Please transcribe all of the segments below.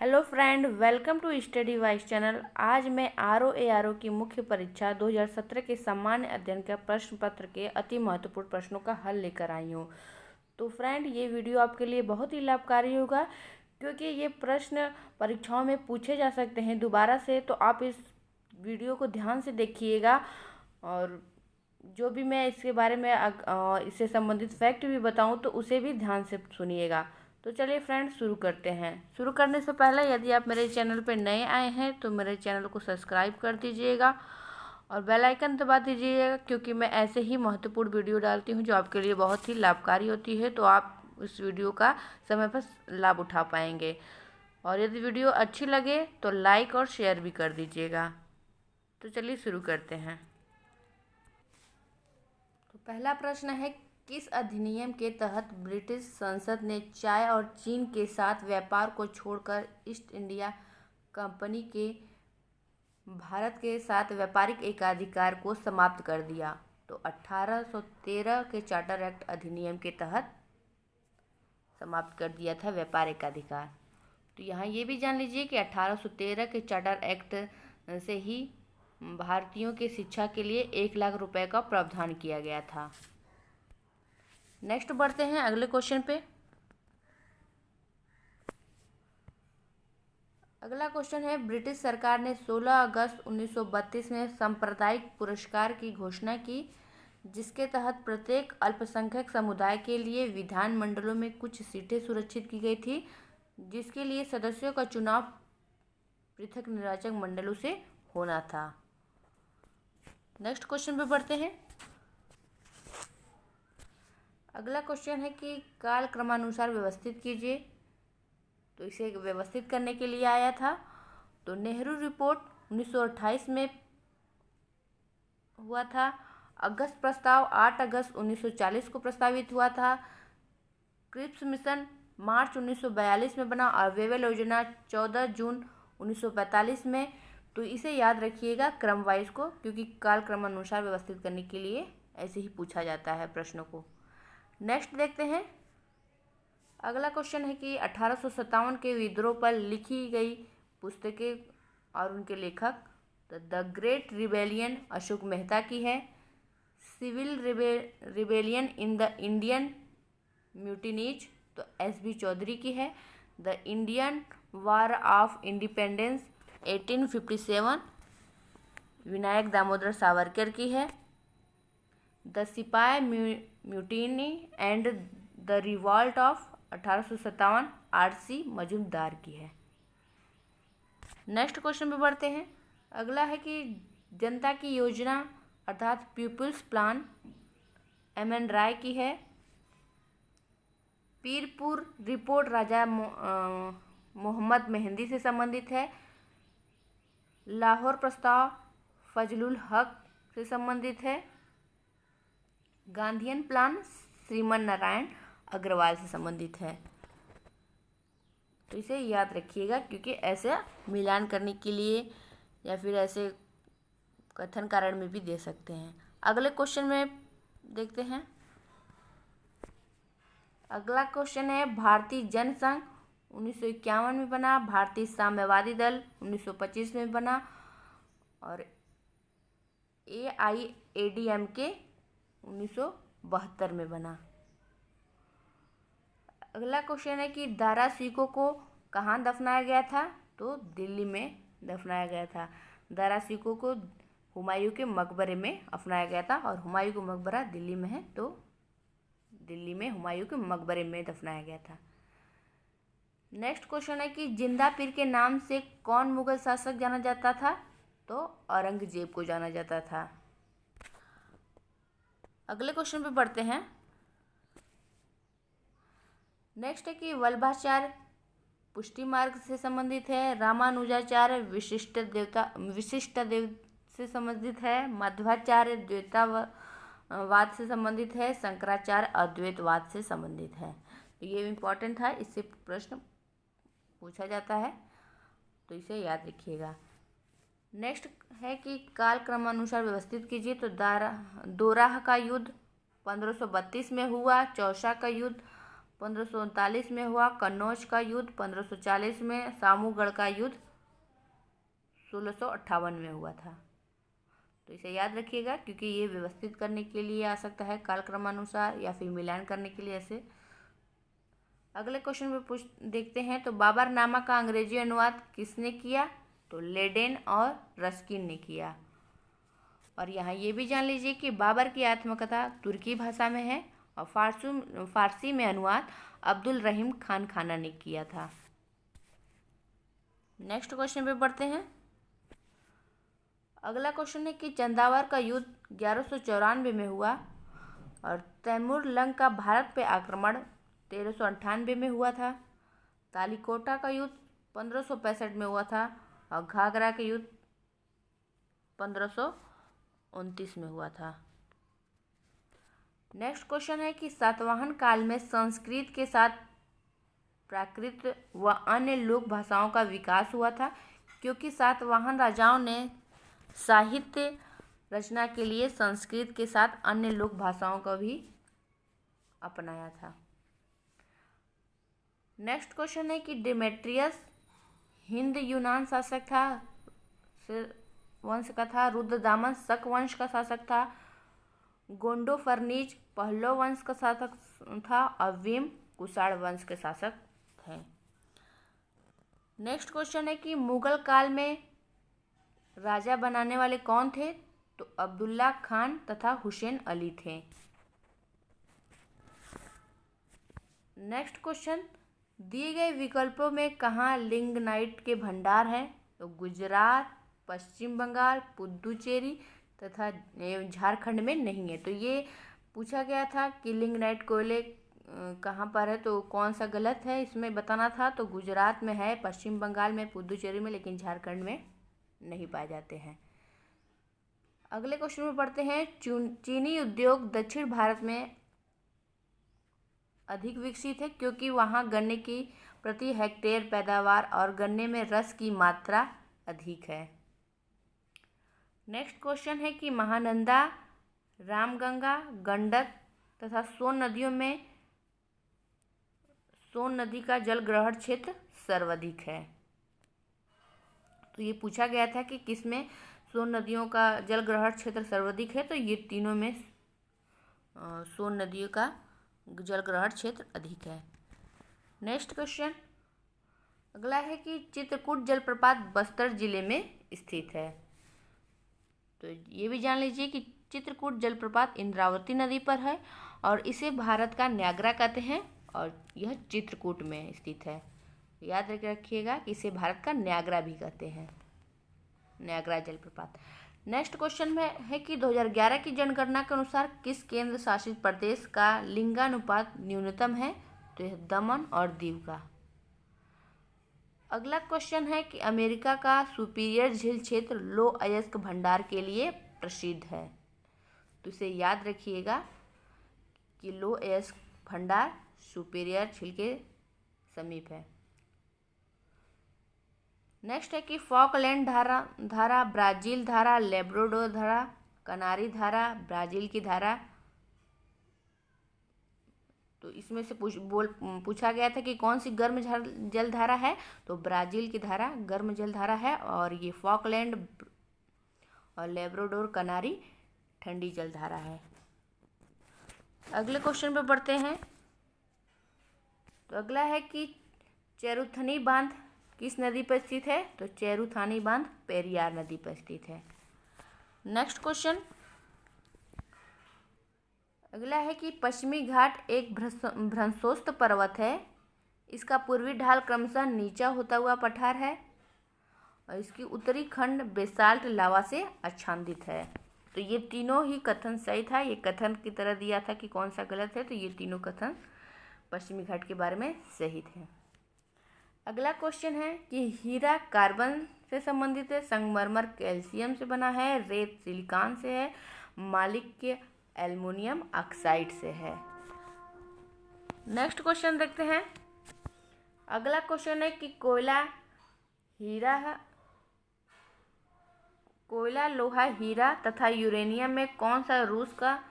Hello friend, welcome to study wise channel. आज मैं R O की मुख्य परीक्षा 2017 के सामान्य अध्ययन का प्रश्न पत्र के अति महत्वपूर्ण प्रश्नों का हल लेकर आई हूँ। तो फ्रेंड, ये वीडियो आपके लिए बहुत ही लाभकारी होगा क्योंकि ये प्रश्न परीक्षाओं में पूछे जा सकते हैं दोबारा से। तो आप इस वीडियो को ध्यान से देखिएगा और जो भी मैं इसके बारे में इससे संबंधित फैक्ट भी बताऊं तो उसे भी ध्यान से सुनिएगा। तो चलिए फ्रेंड, शुरू करते हैं। शुरू करने से पहले यदि आप मेरे चैनल पर नए आए हैं तो मेरे चैनल को सब्सक्राइब कर दीजिएगा और बेल आइकन दबा दीजिएगा क्योंकि मैं ऐसे ही महत्वपूर्ण वीडियो डालती हूं जो आपके लिए बहुत ही लाभकारी होती है। तो आप इस वीडियो का समय पर लाभ उठा पाएंगे और यदि वीडियो अच्छी लगे तो लाइक और शेयर भी कर दीजिएगा। तो चलिए शुरू करते हैं। तो पहला प्रश्न है, किस अधिनियम के तहत ब्रिटिश संसद ने चाय और चीन के साथ व्यापार को छोड़कर ईस्ट इंडिया कंपनी के भारत के साथ व्यापारिक एकाधिकार को समाप्त कर दिया? तो 1813 के चार्टर एक्ट अधिनियम के तहत समाप्त कर दिया था व्यापार एकाधिकार। तो यहाँ ये भी जान लीजिए कि 1813 के चार्टर एक्ट से ही भारतीयों के शिक्षा के लिए 1 लाख रुपए का प्रावधान किया गया था। नेक्स्ट बढ़ते हैं अगले क्वेश्चन पे। अगला क्वेश्चन है, ब्रिटिश सरकार ने 16 अगस्त 1932 में सांप्रदायिक पुरस्कार की घोषणा की जिसके तहत प्रत्येक अल्पसंख्यक समुदाय के लिए विधानमंडलों में कुछ सीटें सुरक्षित की गई थी जिसके लिए सदस्यों का चुनाव पृथक निर्वाचक मंडलों से होना था। नेक्स्ट क्वेश्चन पे बढ़ते हैं। अगला क्वेश्चन है कि काल क्रमानुसार व्यवस्थित कीजिए। तो इसे व्यवस्थित करने के लिए आया था। तो नेहरू रिपोर्ट 1928 में हुआ था। अगस्त प्रस्ताव 8 अगस्त 1940 को प्रस्तावित हुआ था। क्रिप्स मिशन मार्च 1942 में बना और वेवेल योजना 14 जून 1945 में। तो इसे याद रखिएगा क्रम वाइज को क्योंकि काल क्रमानुसार व्यवस्थित करने के लिए ऐसे ही पूछा जाता है प्रश्नों को। नेक्स्ट देखते हैं। अगला क्वेश्चन है कि 1857 के विद्रोह पर लिखी गई पुस्तकें और उनके लेखक। तो the great rebellion Ashok Mehta की है। Civil rebellion in the Indian mutinies तो एस.बी. चौधरी की है। The Indian war of independence 1857 Vinayak Damodar Savarkar की है। The sipahi mutiny and the revolt of 1857 आर.सी. मजूमदार की है। नेक्स्ट क्वेश्चन पे बढ़ते हैं। अगला है कि जनता की योजना अर्थात पीपुल्स प्लान एम.एन. राय की है। पीरपुर रिपोर्ट राजा मोहम्मद मेहंदी से संबंधित है। लाहौर प्रस्ताव फजलुल हक से संबंधित है। गांधीयन प्लान श्रीमन नारायण अग्रवाल से संबंधित है। तो इसे याद रखिएगा क्योंकि ऐसे मिलान करने के लिए या फिर ऐसे कथन कारण में भी दे सकते हैं। अगले क्वेश्चन में देखते हैं। अगला क्वेश्चन है, भारतीय जनसंघ 1951 में बना, भारतीय साम्यवादी दल 1925 में बना और AIADMK 1972 में बना। अगला क्वेश्चन है कि दारा सिकों को कहाँ दफनाया गया था? तो दिल्ली में दफनाया गया था। दारा सिकों को हुमायूं के मकबरे में दफनाया गया था और हुमायूं का मकबरा दिल्ली में है तो दिल्ली में हुमायूं के मकबरे में दफनाया गया था। नेक्स्ट क्वेश्चन है कि जिंदा पीर के नाम से कौन मुगल शासक जाना जाता था? तो औरंगजेब को जाना जाता था। अगले क्वेश्चन पे बढ़ते हैं। नेक्स्ट है कि वल्लभाचार्य पुष्टि मार्ग से संबंधित है। रामानुजाचार्य विशिष्ट देव से संबंधित है। मध्वाचार्य द्वैतवाद से संबंधित है। शंकराचार्य अद्वैतवाद से संबंधित है। तो ये इम्पोर्टेंट है, इससे प्रश्न पूछा जाता है तो इसे याद रखिएगा। नेक्स्ट है कि काल क्रमानुसार व्यवस्थित कीजिए। तो दोराह का युद्ध 1532 में हुआ। चौसा का युद्ध 1539 में हुआ कन्नौज का युद्ध, 1540 में सामूगढ़ का युद्ध 1658 में हुआ था। तो इसे याद रखिएगा क्योंकि ये व्यवस्थित करने के लिए आ सकता है कालक्रमानुसार या फिर मिलान करने के लिए ऐसे। अगले क्वेश्चन में देखते हैं। तो बाबरनामा का अंग्रेजी अनुवाद किसने किया? तो लेडेन और रस्किन ने किया। और यहाँ ये भी जान लीजिए कि बाबर की आत्मकथा तुर्की भाषा में है और फारसी में अनुवाद अब्दुल रहीम खान खाना ने किया था। नेक्स्ट क्वेश्चन पे बढ़ते हैं। अगला क्वेश्चन है कि चंदावर का युद्ध 1194 में हुआ और तैमूर लंग का भारत पे आक्रमण 1398 में हुआ था। तालीकोटा का युद्ध 1565 में हुआ था और घाघरा का युद्ध 1529 में हुआ था। नेक्स्ट क्वेश्चन है कि सातवाहन काल में संस्कृत के साथ प्राकृत व अन्य लोक भाषाओं का विकास हुआ था, क्योंकि सातवाहन राजाओं ने साहित्य रचना के लिए संस्कृत के साथ अन्य लोक भाषाओं का भी अपनाया था। नेक्स्ट क्वेश्चन है कि डेमेट्रियस हिंद यूनान शासक था, वंश का था। रुद्रदामन शक वंश का शासक था। गोंडोफर्नीज पहलव वंश का शासक था और वेम कुषाण वंश के शासक थे। नेक्स्ट क्वेश्चन है कि मुगल काल में राजा बनाने वाले कौन थे? तो अब्दुल्ला खान तथा हुसैन अली थे। नेक्स्ट क्वेश्चन, दिए गए विकल्पों में कहाँ लिग्नाइट के भंडार हैं? तो गुजरात, पश्चिम बंगाल, पुदुचेरी तथा झारखंड में नहीं है। तो ये पूछा गया था कि लिग्नाइट कोयले कहाँ पर है, तो कौन सा गलत है इसमें बताना था। तो गुजरात में है, पश्चिम बंगाल में, पुदुचेरी में, लेकिन झारखंड में नहीं पाए जाते हैं। अगले क्वेश्चन में पढ़ते हैं। चीनी उद्योग दक्षिण भारत में अधिक विकसित है क्योंकि वहाँ गन्ने की प्रति हेक्टेयर पैदावार और गन्ने में रस की मात्रा अधिक है। नेक्स्ट क्वेश्चन है कि महानंदा, रामगंगा, गंडक तथा सोन नदियों में सोन नदी का जल ग्रहण क्षेत्र सर्वाधिक है। तो ये पूछा गया था कि किसमें सोन नदियों का जल ग्रहण क्षेत्र सर्वाधिक है, तो ये तीनों में सोन नदियों का जल ग्रहण क्षेत्र अधिक है। नेक्स्ट क्वेश्चन अगला है कि चित्रकूट जलप्रपात बस्तर जिले में स्थित है। तो ये भी जान लीजिए कि चित्रकूट जलप्रपात इंद्रावती नदी पर है और इसे भारत का न्यागरा कहते हैं और यह चित्रकूट में स्थित है। याद रखिएगा कि इसे भारत का न्यागरा भी कहते हैं, न्यागरा जलप्रपात। नेक्स्ट क्वेश्चन में है कि 2011 की जनगणना के अनुसार किस केंद्र शासित प्रदेश का लिंगानुपात न्यूनतम है? तो यह दमन और दीव का। अगला क्वेश्चन है कि अमेरिका का सुपीरियर झील क्षेत्र लो अयस्क भंडार के लिए प्रसिद्ध है। तो इसे याद रखिएगा कि लो अयस्क भंडार सुपीरियर झील के समीप है। नेक्स्ट है कि फॉकलैंड धारा, ब्राजील धारा, लेब्राडोर धारा, कनारी धारा, ब्राजील की धारा। तो इसमें से पूछा गया था कि कौन सी गर्म जल धारा है, तो ब्राजील की धारा गर्म जल धारा है और ये फॉकलैंड और लेब्राडोर कनारी ठंडी जल धारा है। अगले क्वेश्चन पे बढ़ते हैं। तो अगला है कि चेरुथनी बांध किस नदी पर स्थित है? तो चेरुथानी बांध पेरियार नदी पर स्थित है। नेक्स्ट क्वेश्चन अगला है कि पश्चिमी घाट एक भ्रंशोस्त पर्वत है। इसका पूर्वी ढाल क्रमशः नीचा होता हुआ पठार है और इसकी उत्तरी खंड बेसाल्ट लावा से आच्छादित है। तो ये तीनों ही कथन सही था। ये कथन की तरह दिया था कि कौन सा गलत है, तो ये तीनों कथन पश्चिमी घाट के बारे में सही थे। अगला क्वेश्चन है कि हीरा कार्बन से संबंधित है, संगमरमर कैल्शियम से बना है, रेत सिलिकॉन से है, मालिक्य एल्युमिनियम ऑक्साइड से है। नेक्स्ट क्वेश्चन देखते हैं। अगला क्वेश्चन है कि कोयला, लोहा, हीरा तथा यूरेनियम में कौन सा रूस का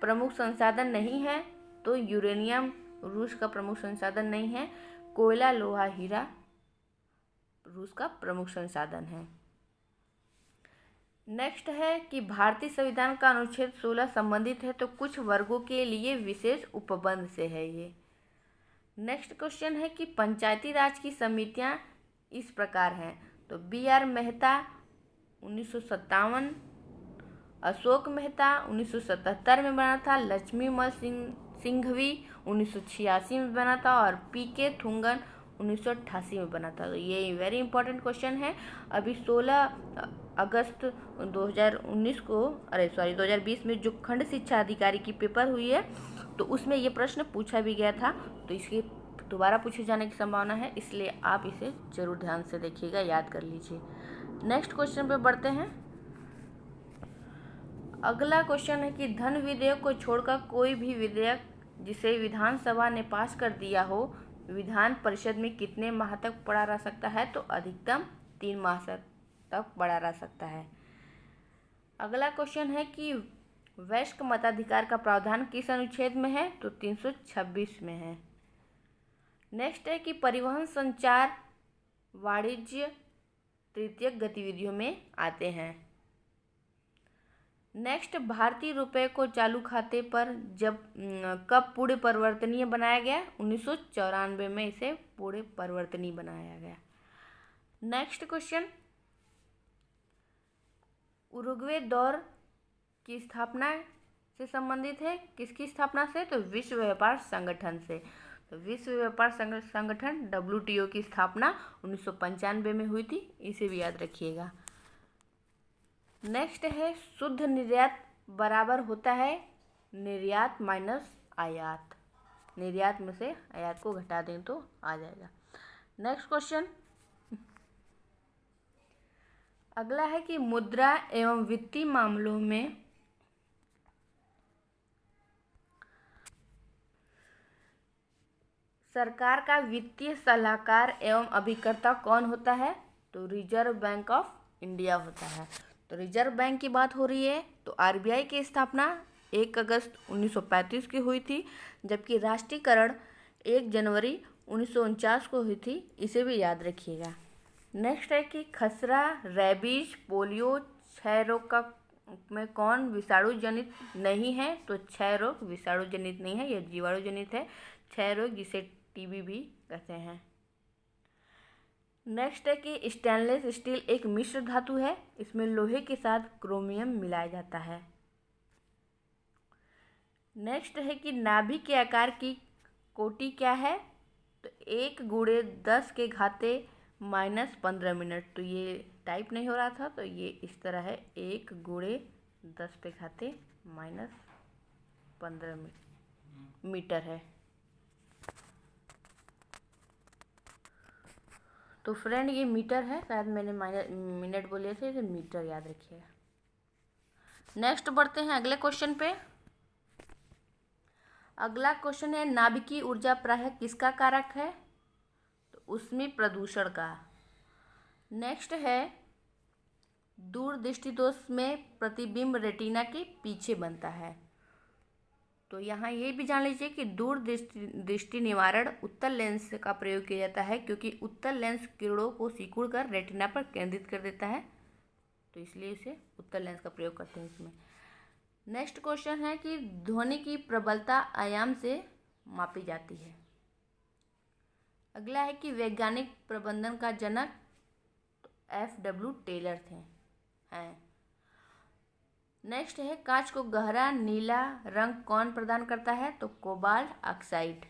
प्रमुख संसाधन नहीं है? तो यूरेनियम रूस का प्रमुख संसाधन नहीं है। कोयला, लोहा, हीरा रूस का प्रमुख संसाधन है। नेक्स्ट है कि भारतीय संविधान का अनुच्छेद 16 संबंधित है तो कुछ वर्गों के लिए विशेष उपबंध से है ये। नेक्स्ट क्वेश्चन है कि पंचायती राज की समितियां इस प्रकार हैं। तो B.R. मेहता 1957, अशोक मेहता 1977 में बना था, लक्ष्मीमल सिंघवी 1986 में बना था और P.K. थुंगन 1988 में बना था। तो ये वेरी इंपॉर्टेंट क्वेश्चन है। अभी 16 अगस्त 2020 में जो खंड शिक्षा अधिकारी की पेपर हुई है तो उसमें ये प्रश्न पूछा भी गया था, तो इसके दोबारा पूछे जाने की संभावना है, इसलिए आप इसे जरूर ध्यान से देखिएगा, याद कर लीजिए। नेक्स्ट क्वेश्चन पे बढ़ते हैं। अगला क्वेश्चन है कि धन विधेयक को छोड़कर कोई भी विधेयक जिसे विधानसभा ने पास कर दिया हो विधान परिषद में कितने माह तक पड़ा रह सकता है? तो अधिकतम 3 माह तक पड़ा रह सकता है। अगला क्वेश्चन है कि वयस्क मताधिकार का प्रावधान किस अनुच्छेद में है? तो 326 में है। नेक्स्ट है कि परिवहन, संचार, वाणिज्य तृतीयक गतिविधियों में आते हैं। नेक्स्ट, भारतीय रुपये को चालू खाते पर कब पूर्ण परिवर्तनीय बनाया गया? 1994 में इसे पूर्ण परिवर्तनीय बनाया गया। नेक्स्ट क्वेश्चन, उरुग्वे दौर की स्थापना से संबंधित है। किसकी स्थापना से? तो विश्व व्यापार संगठन से। तो विश्व व्यापार संगठन WTO की स्थापना 1995 में हुई थी, इसे भी याद रखिएगा। नेक्स्ट है, शुद्ध निर्यात बराबर होता है निर्यात माइनस आयात। निर्यात में से आयात को घटा दें तो आ जाएगा। नेक्स्ट क्वेश्चन, अगला है कि मुद्रा एवं वित्तीय मामलों में सरकार का वित्तीय सलाहकार एवं अभिकर्ता कौन होता है? तो रिजर्व बैंक ऑफ इंडिया होता है। तो रिजर्व बैंक की बात हो रही है तो RBI की स्थापना 1 अगस्त 1935 की हुई थी, जबकि राष्ट्रीयकरण 1 जनवरी 1949 को हुई थी, इसे भी याद रखिएगा। नेक्स्ट है कि खसरा, रेबीज, पोलियो, क्षय रोग में कौन विषाणु जनित नहीं है? तो क्षय रोग विषाणु जनित नहीं है, यह जीवाणु जनित है। क्षय रोग जिसे TB भी कहते हैं। नेक्स्ट है कि स्टेनलेस स्टील एक मिश्र धातु है, इसमें लोहे के साथ क्रोमियम मिलाया जाता है। नेक्स्ट है कि नाभिक के आकार की कोटि क्या है? तो 1×10⁻⁻15 मिनट। तो ये टाइप नहीं हो रहा था, तो ये इस तरह है, 1×10⁻⁻15 मीटर है। तो फ्रेंड ये मीटर है, शायद मैंने मिनट बोले थे, इसे मीटर याद रखिएगा। नेक्स्ट बढ़ते हैं अगले क्वेश्चन पे। अगला क्वेश्चन है, नाभिकीय ऊर्जा प्रायः किसका कारक है? तो उसमें प्रदूषण का। नेक्स्ट है, दूरदृष्टि दोष में प्रतिबिंब रेटिना के पीछे बनता है। तो यहाँ ये भी जान लीजिए कि दूरदृष्टि निवारण उत्तल लेंस का प्रयोग किया जाता है, क्योंकि उत्तल लेंस किरणों को सिकुड़कर रेटिना पर केंद्रित कर देता है, तो इसलिए इसे उत्तल लेंस का प्रयोग करते हैं इसमें। नेक्स्ट क्वेश्चन है कि ध्वनि की प्रबलता आयाम से मापी जाती है। अगला है कि वैज्ञानिक प्रबंधन का जनक तो F.W. टेलर हैं। नेक्स्ट है, कांच को गहरा नीला रंग कौन प्रदान करता है? तो कोबाल्ट ऑक्साइड।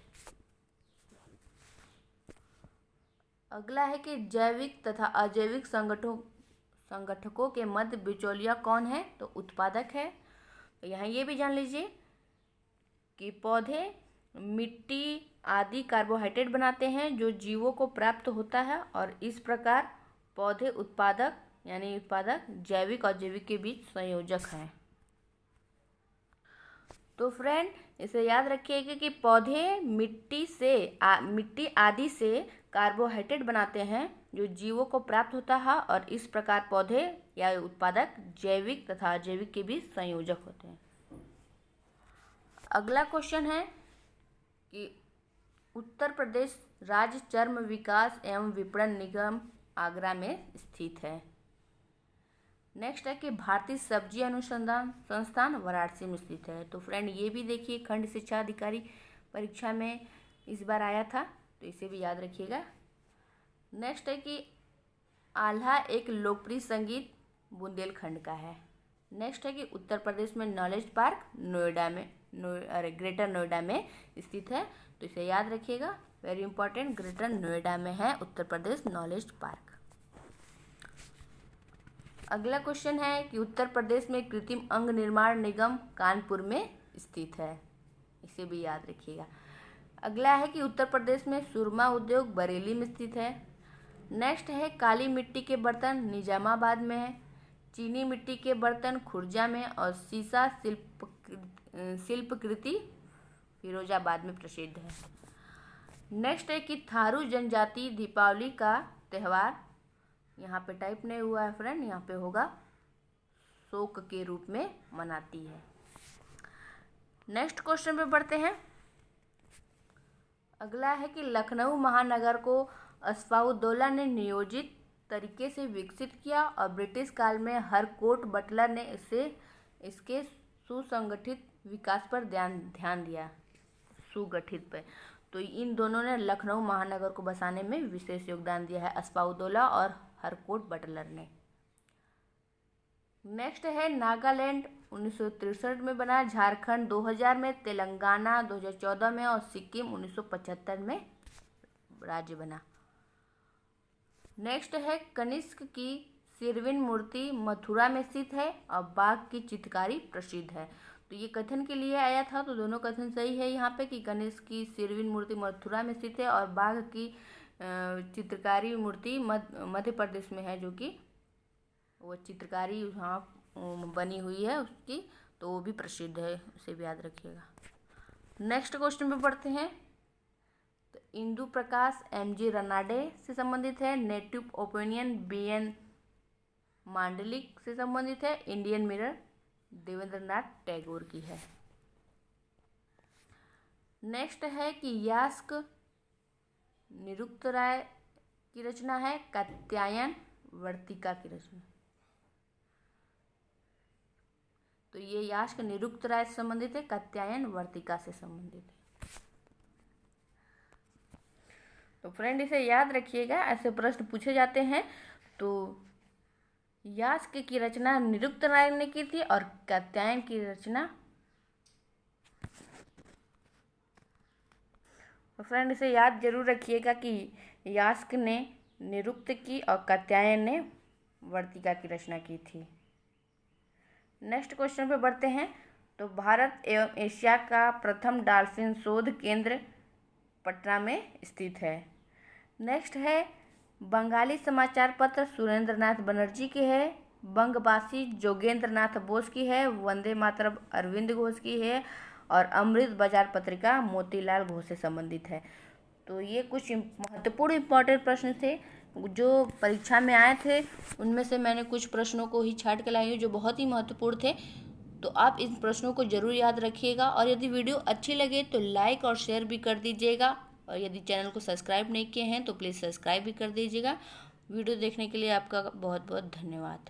अगला है कि जैविक तथा अजैविक संगठकों के मध्य बिचौलिया कौन है? तो उत्पादक है। तो यहाँ ये भी जान लीजिए कि पौधे मिट्टी आदि कार्बोहाइड्रेट बनाते हैं जो जीवों को प्राप्त होता है, और इस प्रकार पौधे उत्पादक जैविक और अजैविक के बीच संयोजक हैं। तो फ्रेंड इसे याद रखिएगा कि पौधे मिट्टी आदि से कार्बोहाइड्रेट बनाते हैं जो जीवों को प्राप्त होता है, और इस प्रकार पौधे या उत्पादक जैविक तथा अजैविक के बीच संयोजक होते हैं। अगला क्वेश्चन है कि उत्तर प्रदेश राज्य चर्म विकास एवं विपणन निगम आगरा में स्थित है। नेक्स्ट है कि भारतीय सब्जी अनुसंधान संस्थान वाराणसी में स्थित है। तो फ्रेंड ये भी देखिए खंड शिक्षा अधिकारी परीक्षा में इस बार आया था, तो इसे भी याद रखिएगा। नेक्स्ट है कि आल्हा एक लोकप्रिय संगीत बुंदेलखंड का है। नेक्स्ट है कि उत्तर प्रदेश में नॉलेज पार्क नोएडा में ग्रेटर नोएडा में स्थित है, तो इसे याद रखिएगा, वेरी इंपॉर्टेंट, ग्रेटर नोएडा में है उत्तर प्रदेश नॉलेज पार्क। अगला क्वेश्चन है कि उत्तर प्रदेश में कृत्रिम अंग निर्माण निगम कानपुर में स्थित है, इसे भी याद रखिएगा। अगला है कि उत्तर प्रदेश में सुरमा उद्योग बरेली में स्थित है। नेक्स्ट है काली मिट्टी के बर्तन निजामाबाद में है, चीनी मिट्टी के बर्तन खुर्जा में और सीसा शिल्पकृति फिरोजाबाद में प्रसिद्ध है। नेक्स्ट है कि थारू जनजाति दीपावली का त्यौहार, यहाँ पे टाइप नहीं हुआ है फ्रेंड, यहाँ पे होगा, शोक के रूप में मनाती है। नेक्स्ट क्वेश्चन पे बढ़ते हैं। अगला है कि लखनऊ महानगर को अस्फाउद्दौला ने नियोजित तरीके से विकसित किया और ब्रिटिश काल में हरकोर्ट बटलर ने इसके सुसंगठित विकास पर ध्यान दिया, सुगठित पे। तो इन दोनों ने लखनऊ महानगर को बसाने में विशेष योगदान दिया है, अस्फाउद्दौला और हरकोर्ट बटलर ने। नेक्स्ट है नागालैंड 1963 में बना, झारखंड 2000 में, तेलंगाना 2014 में और सिक्किम 1975 में राज्य बना। नेक्स्ट है कनिष्क की सिरविन मूर्ति मथुरा में स्थित है और बाघ की चित्रकारी प्रसिद्ध है। तो ये कथन के लिए आया था, तो दोनों कथन सही है यहाँ पे कि कनिष्क की सिरविन मूर्ति मथुरा में स्थित है और बाघ की चित्रकारी मूर्ति मध्य प्रदेश में है, जो कि वो चित्रकारी यहाँ बनी हुई है उसकी, तो वो भी प्रसिद्ध है, उसे भी याद रखिएगा। नेक्स्ट क्वेश्चन पे पढ़ते हैं। तो इंदु प्रकाश एमजी रनाडे से संबंधित है, नेटिव ओपिनियन बीएन मांडलिक से संबंधित है, इंडियन मिरर देवेंद्रनाथ टैगोर की है। नेक्स्ट है कि यास्क निरुक्त राय की रचना है, कात्यायन वर्तिका की रचना। तो ये यास्क निरुक्त राय से संबंधित है, कात्यायन वर्तिका से संबंधित है। तो फ्रेंड इसे याद रखिएगा, ऐसे प्रश्न पूछे जाते हैं। तो यास्क की रचना निरुक्त राय ने की थी और कात्यायन की रचना, तो फ्रेंड इसे याद जरूर रखिएगा कि यास्क ने निरुक्त की और कात्यायन ने वर्तिका की रचना की थी। नेक्स्ट क्वेश्चन पे बढ़ते हैं। तो भारत एवं एशिया का प्रथम डॉल्फिन शोध केंद्र पटना में स्थित है। नेक्स्ट है बंगाली समाचार पत्र सुरेंद्रनाथ बनर्जी की है, बंगवासी जोगेंद्र नाथ बोस की है, वंदे मातरम अरविंद घोष की है और अमृत बाजार पत्रिका मोतीलाल घोष से संबंधित है। तो ये कुछ महत्वपूर्ण इंपॉर्टेंट प्रश्न थे जो परीक्षा में आए थे, उनमें से मैंने कुछ प्रश्नों को ही छांट के लाई हूँ जो बहुत ही महत्वपूर्ण थे। तो आप इन प्रश्नों को जरूर याद रखिएगा और यदि वीडियो अच्छी लगे तो लाइक और शेयर भी कर दीजिएगा और यदि चैनल को सब्सक्राइब नहीं किए हैं तो प्लीज़ सब्सक्राइब भी कर दीजिएगा। वीडियो देखने के लिए आपका बहुत बहुत धन्यवाद।